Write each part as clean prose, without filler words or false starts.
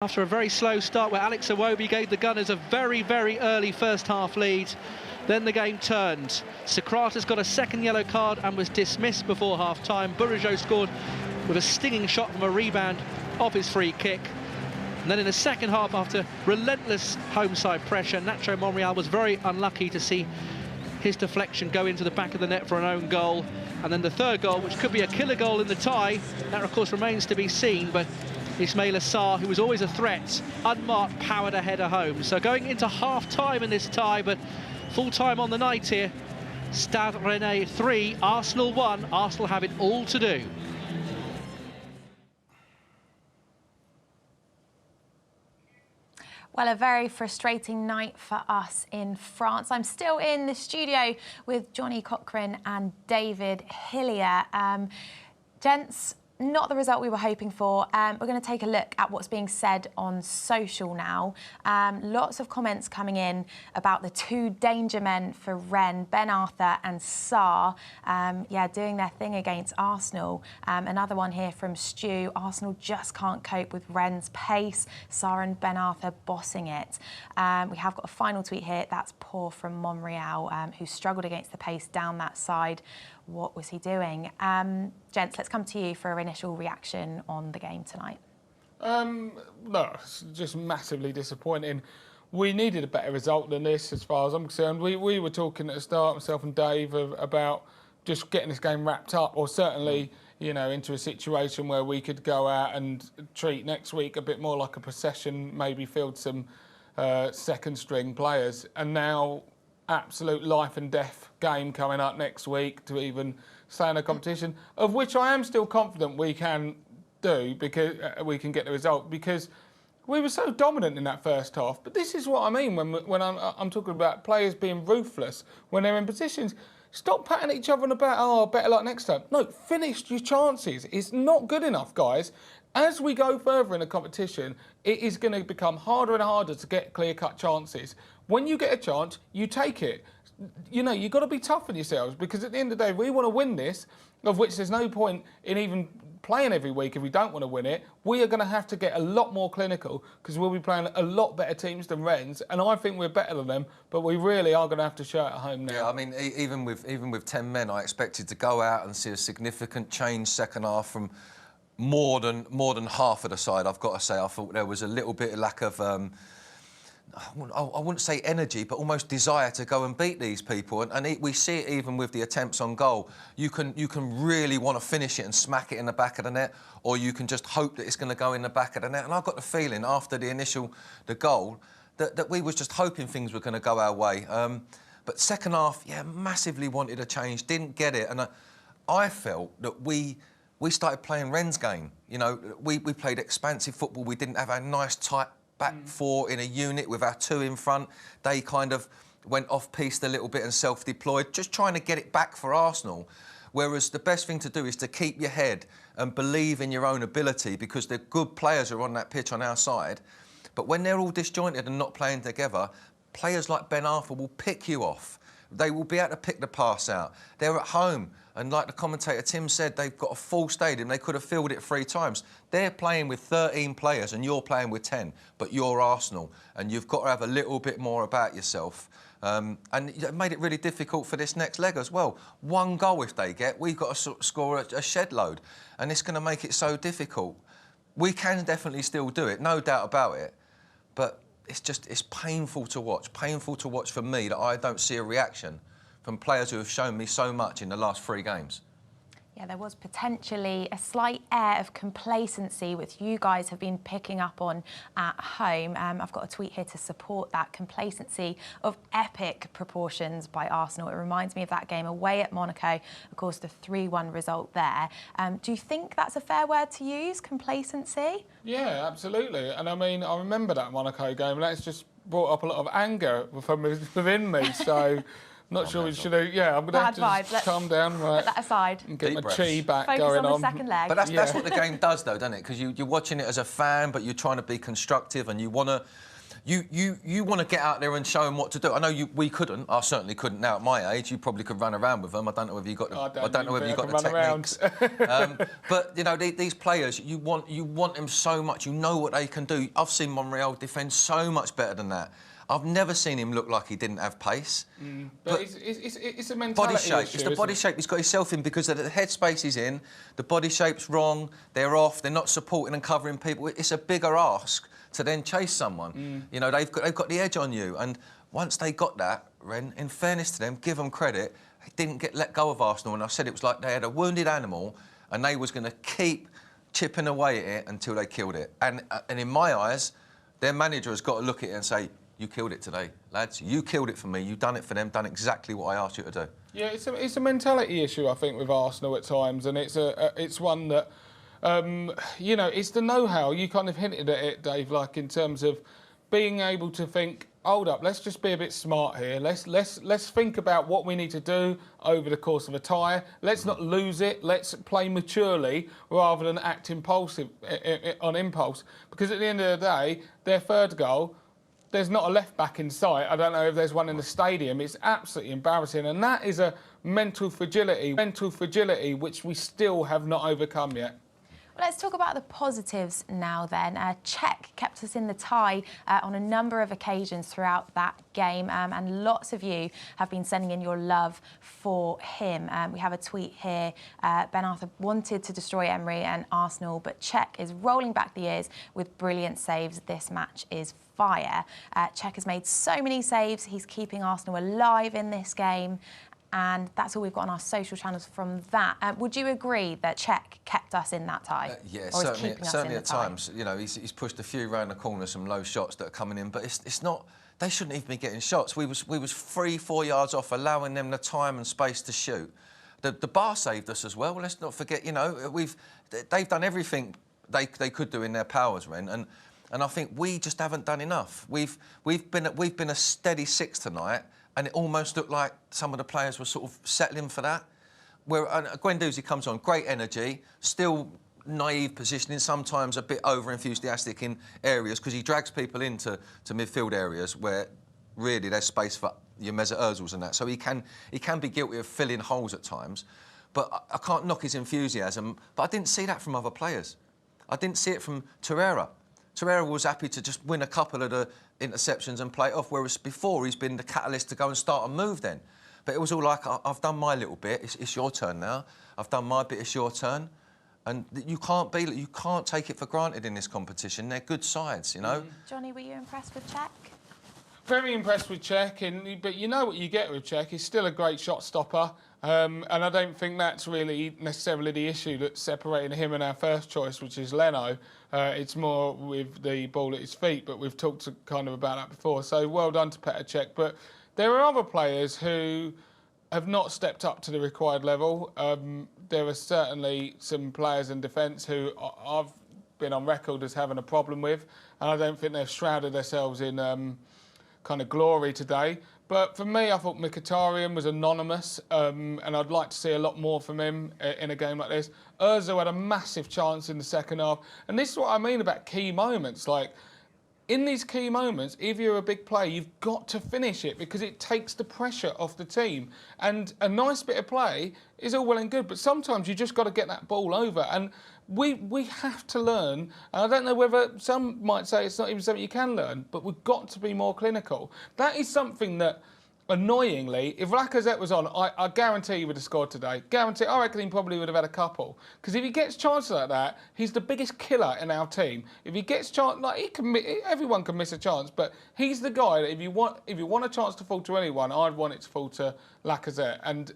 After a very slow start where Alex Iwobi gave the Gunners a very, very early first-half lead, then the game turned. Sokratis got a second yellow card and was dismissed before half-time. Roazhon scored with a stinging shot from a rebound off his free kick. And then in the second half, after relentless home-side pressure, Nacho Monreal was very unlucky to see his deflection go into the back of the net for an own goal. And then the third goal, which could be a killer goal in the tie, that of course remains to be seen, but Ismail Assar, who was always a threat, unmarked, powered a header home. So going into half-time in this tie, but full-time on the night here. Stade Rennes 3, Arsenal 1. Arsenal have it all to do. Well, a very frustrating night for us in France. I'm still in the studio with Johnny Cochran and David Hillier. Gents, not the result we were hoping for. We're going to take a look at what's being said on social now. Lots of comments coming in about the two danger men for Rennes, Ben Arthur and Sarr, doing their thing against Arsenal. Another one here from Stu. Arsenal just can't cope with Rennes' pace. Sarr and Ben Arthur bossing it. We have got a final tweet here. That's poor from Monreal, who struggled against the pace down that side. What was he doing? Gents, let's come to you for an initial reaction on the game tonight. No, it's just massively disappointing. We needed a better result than this, as far as I'm concerned. We were talking at the start, myself and Dave, about just getting this game wrapped up, or certainly, you know, into a situation where we could go out and treat next week a bit more like a procession, maybe field some second-string players, and now absolute life and death game coming up next week to even stay in a competition, of which I am still confident we can do, because we can get the result, because we were so dominant in that first half. But this is what I mean when I'm talking about players being ruthless when they're in positions. Stop patting each other on the back, oh, better luck next time. No, finish your chances. It's not good enough, guys. As we go further in the competition, it is going to become harder and harder to get clear-cut chances. When you get a chance, you take it. You know, you've got to be tough on yourselves, because at the end of the day, we want to win this, of which there's no point in even playing every week if we don't want to win it. We are going to have to get a lot more clinical, because we'll be playing a lot better teams than Rennes, and I think we're better than them, but we really are going to have to show it at home now. Yeah, I mean, even with 10 men, I expected to go out and see a significant change second half from more than half of the side. I've got to say, I thought there was a little bit of lack of I wouldn't say energy, but almost desire to go and beat these people. And we see it even with the attempts on goal. You can really want to finish it and smack it in the back of the net, or you can just hope that it's going to go in the back of the net. And I got the feeling after the goal that we was just hoping things were going to go our way. But second half, yeah, massively wanted a change, didn't get it. And I felt that we started playing Rennes' game. You know, we played expansive football. We didn't have a nice, tight back four in a unit with our two in front. They kind of went off-piste a little bit and self-deployed, just trying to get it back for Arsenal. Whereas the best thing to do is to keep your head and believe in your own ability, because the good players are on that pitch on our side. But when they're all disjointed and not playing together, players like Ben Arthur will pick you off. They will be able to pick the pass out. They're at home, and like the commentator Tim said, they've got a full stadium. They could have filled it 3 times. They're playing with 13 players and you're playing with 10, but you're Arsenal, and you've got to have a little bit more about yourself. And it made it really difficult for this next leg as well. 1 goal if they get, we've got to score a shed load, and it's going to make it so difficult. We can definitely still do it, no doubt about it, but it's painful to watch for me that I don't see a reaction from players who have shown me so much in the last 3 games. Yeah, there was potentially a slight air of complacency, which you guys have been picking up on at home. I've got a tweet here to support that. Complacency of epic proportions by Arsenal. It reminds me of that game away at Monaco, of course, the 3-1 result there. Do you think that's a fair word to use, complacency? Yeah, absolutely. And I mean, I remember that Monaco game, and that's just brought up a lot of anger from within me, so not sure we should have. Yeah, I'm going to have to just calm down, right? Put that aside. And get my chi back Focus going on the second leg. But that's what the game does, though, doesn't it? Because you're watching it as a fan, but you're trying to be constructive, and you want to you want to get out there and show them what to do. I know we couldn't. I certainly couldn't now at my age. You probably could run around with them. I don't know whether you got the, I don't know whether you got the techniques. But you know, these players, you want them so much. You know what they can do. I've seen Monreal defend so much better than that. I've never seen him look like he didn't have pace. But it's a mentality body shape. issue, It's the body shape he's got himself in, because the headspace he's in, the body shape's wrong, they're off, they're not supporting and covering people. It's a bigger ask to then chase someone. You know, they've got the edge on you. And once they got that, Rennes, in fairness to them, give them credit, they didn't get let go of Arsenal. And I said it was like they had a wounded animal and they was going to keep chipping away at it until they killed it. And in my eyes, their manager has got to look at it and say, you killed it today, lads. You killed it for me. You've done it for them, done exactly what I asked you to do. Yeah, it's a mentality issue, I think, with Arsenal at times, and it's one that, you know, it's the know-how. You kind of hinted at it, Dave, like in terms of being able to think, hold up, let's just be a bit smart here. Let's think about what we need to do over the course of a tie. Let's not lose it. Let's play maturely rather than act impulsive on impulse. Because at the end of the day, their third goal, there's not a left-back in sight. I don't know if there's one in the stadium. It's absolutely embarrassing. And that is a mental fragility which we still have not overcome yet. Well, let's talk about the positives now then. Czech kept us in the tie on a number of occasions throughout that game, and lots of you have been sending in your love for him. We have a tweet here. Ben Arthur wanted to destroy Emery and Arsenal, but Czech is rolling back the years with brilliant saves. This match is fire. Czech has made so many saves. He's keeping Arsenal alive in this game. And that's all we've got on our social channels from that. Would you agree that Czech kept us in that tie? Yeah, or certainly at times. You know, he's pushed a few round the corner, some low shots that are coming in, but it's not. They shouldn't even be getting shots. We was 3-4 yards off, allowing them the time and space to shoot. The bar saved us as well. Let's not forget. You know, they've done everything they could do in their powers, Rennes, and I think we just haven't done enough. We've been a steady six tonight. And it almost looked like some of the players were sort of settling for that. Where Guendouzi comes on, great energy, still naive positioning, sometimes a bit over-enthusiastic in areas, because he drags people into midfield areas where really there's space for your Mesut Ozils and that. So he can be guilty of filling holes at times. But I can't knock his enthusiasm. But I didn't see that from other players. I didn't see it from Torreira. Torreira was happy to just win a couple of the interceptions and play it off, whereas before he's been the catalyst to go and start a move then. But it was all like, I've done my little bit, it's your turn now. I've done my bit, it's your turn. And you can't take it for granted in this competition. They're good sides, you know. Johnny, were you impressed with Czech? Very impressed with Czech, but you know what you get with Czech. He's still a great shot stopper, and I don't think that's really necessarily the issue that's separating him and our first choice, which is Leno. It's more with the ball at his feet, but we've talked kind of about that before. So well done to Petr Cech. But there are other players who have not stepped up to the required level. There are certainly some players in defence who I've been on record as having a problem with, and I don't think they've shrouded themselves in kind of glory today. But for me, I thought Mkhitaryan was anonymous, and I'd like to see a lot more from him in a game like this. Ozil had a massive chance in the second half, and this is what I mean about key moments. Like, in these key moments, if you're a big player, you've got to finish it because it takes the pressure off the team. And a nice bit of play is all well and good, but sometimes you just got to get that ball over. And we have to learn, and I don't know whether some might say it's not even something you can learn, but we've got to be more clinical. That is something that, annoyingly, if Lacazette was on, I guarantee he would have scored today. Guarantee. I reckon he probably would have had a couple. Because if he gets chances like that, he's the biggest killer in our team. If he gets chance, like everyone can miss a chance, but he's the guy that if you want a chance to fall to anyone, I'd want it to fall to Lacazette, and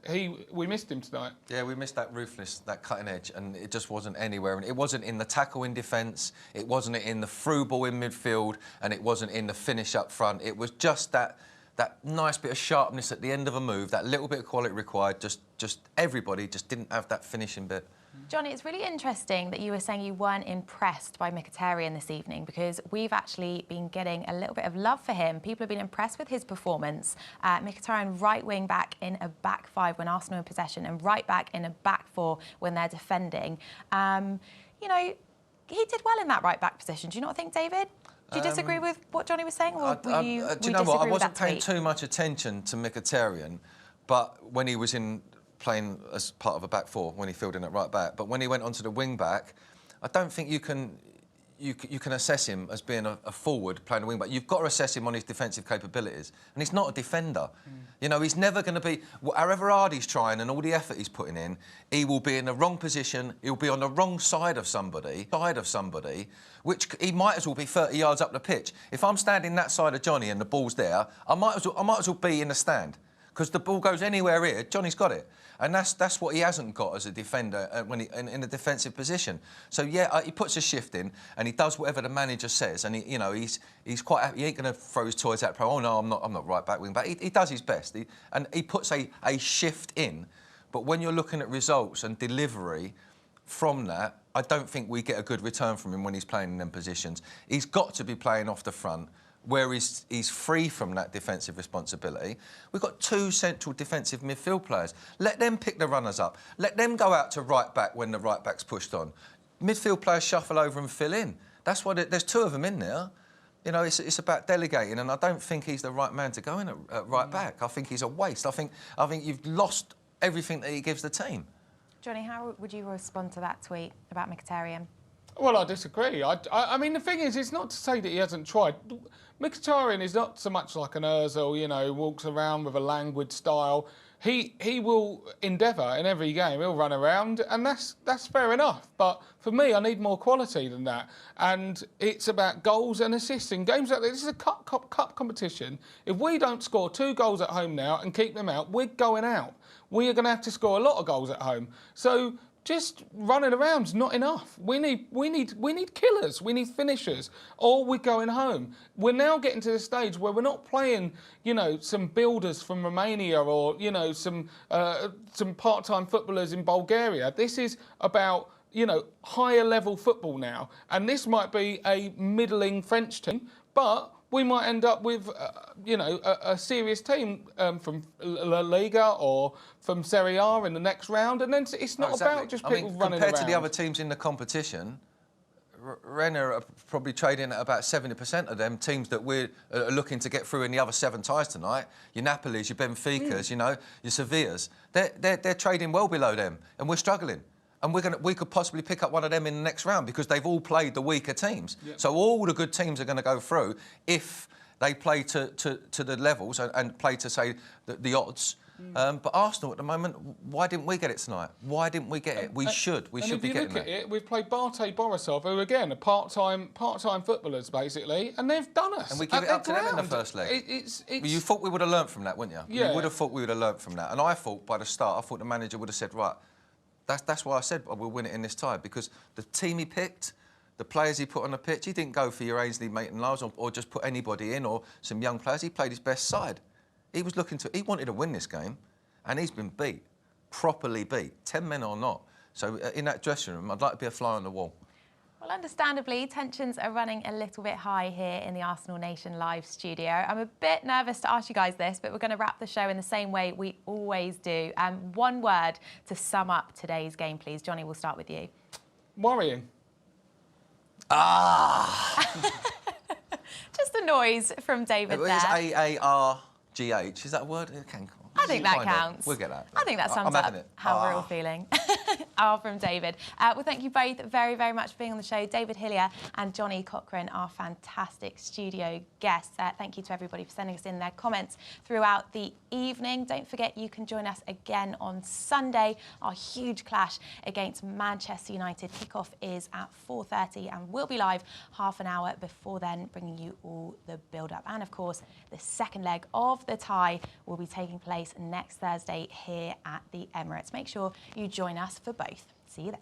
we missed him tonight. Yeah, we missed that ruthless, that cutting edge, and it just wasn't anywhere. And it wasn't in the tackle in defence, it wasn't in the through ball in midfield, and it wasn't in the finish up front. It was just that nice bit of sharpness at the end of a move, that little bit of quality required. Just everybody just didn't have that finishing bit. Johnny, it's really interesting that you were saying you weren't impressed by Mkhitaryan this evening, because we've actually been getting a little bit of love for him. People have been impressed with his performance. Mkhitaryan right wing back in a back five when Arsenal in possession, and right back in a back four when they're defending. You know, he did well in that right back position. Do you not think, David? Do you disagree with what Johnny was saying, or do you know what? I wasn't paying too much attention to Mkhitaryan, but when he was playing as part of a back four, when he filled in at right back, but when he went onto the wing back, I don't think you can assess him as being a forward playing a wing back. You've got to assess him on his defensive capabilities, and he's not a defender. You know, he's never going to be. However hard he's trying and all the effort he's putting in, he will be in the wrong position. He'll be on the wrong side of somebody, which he might as well be 30 yards up the pitch. If I'm standing that side of Johnny and the ball's there, I might as well be in the stand. Because the ball goes anywhere here, Johnny's got it, and that's what he hasn't got as a defender when in a defensive position. So yeah, he puts a shift in and he does whatever the manager says, and he's quite happy. He ain't going to throw his toys out. Oh no, I'm not right back wing back. He does his best, and he puts a shift in. But when you're looking at results and delivery from that, I don't think we get a good return from him when he's playing in them positions. He's got to be playing off the front, where he's free from that defensive responsibility. We've got two central defensive midfield players. Let them pick the runners up. Let them go out to right back when the right back's pushed on. Midfield players shuffle over and fill in. That's why there's two of them in there. You know, it's about delegating, and I don't think he's the right man to go in at right back. I think he's a waste. I think you've lost everything that he gives the team. Johnny, how would you respond to that tweet about Mkhitaryan? Well, I disagree. I mean, the thing is, it's not to say that he hasn't tried. Mkhitaryan is not so much like an Ozil, you know, walks around with a languid style. He will endeavour in every game. He'll run around, and that's fair enough. But for me, I need more quality than that. And it's about goals and assists in games like this. This is a cup competition. If we don't score 2 goals at home now and keep them out, we're going out. We are going to have to score a lot of goals at home. So just running around's not enough. We need killers. We need finishers, or we're going home. We're now getting to the stage where we're not playing, you know, some builders from Romania or, you know, some part-time footballers in Bulgaria. This is about, you know, higher level football now, and this might be a middling French team, but we might end up with, you know, a serious team from La Liga or from Serie A in the next round. And then it's not about just people running around. Compared to the other teams in the competition, Rennes are probably trading at about 70% of them teams that we're looking to get through in the other 7 ties tonight. Your Napolis, your Benficas, you know, your Sevillas. They're trading well below them, and we're struggling. And we could possibly pick up one of them in the next round because they've all played the weaker teams. Yep. So all the good teams are going to go through if they play to the levels and play to, say, the odds. But Arsenal at the moment, why didn't we get it tonight? Why didn't we get it? We should be getting it. If you look at it, we've played Bate Borisov, who again are part-time footballers basically, and they've done us. And we give it up to them in the first leg. You thought we would have learnt from that, wouldn't you? Yeah. You would have thought we would have learnt from that. And I thought by the start, the manager would have said, right, that's why I said we'll win it in this tie, because the team he picked, the players he put on the pitch, he didn't go for your Ainsley Maitland-Niles or just put anybody in or some young players. He played his best side. He wanted to win this game, and he's been beat, properly beat, 10 men or not. So in that dressing room, I'd like to be a fly on the wall. Well, understandably, tensions are running a little bit high here in the Arsenal Nation live studio. I'm a bit nervous to ask you guys this, but we're going to wrap the show in the same way we always do. One word to sum up today's game, please. Johnny, we'll start with you. Worrying. Just a noise from David there. It's A-A-R-G-H. Is that a word? I think that counts. We'll get that. I think that sums up how we're all feeling. From David. Well, thank you both very, very much for being on the show. David Hillier and Johnny Cochran, our fantastic studio guests. Thank you to everybody for sending us in their comments throughout the evening. Don't forget, you can join us again on Sunday. Our huge clash against Manchester United. Kickoff is at 4:30 and we'll be live half an hour before then, bringing you all the build-up. And, of course, the second leg of the tie will be taking place next Thursday here at the Emirates. Make sure you join us for both. See you then.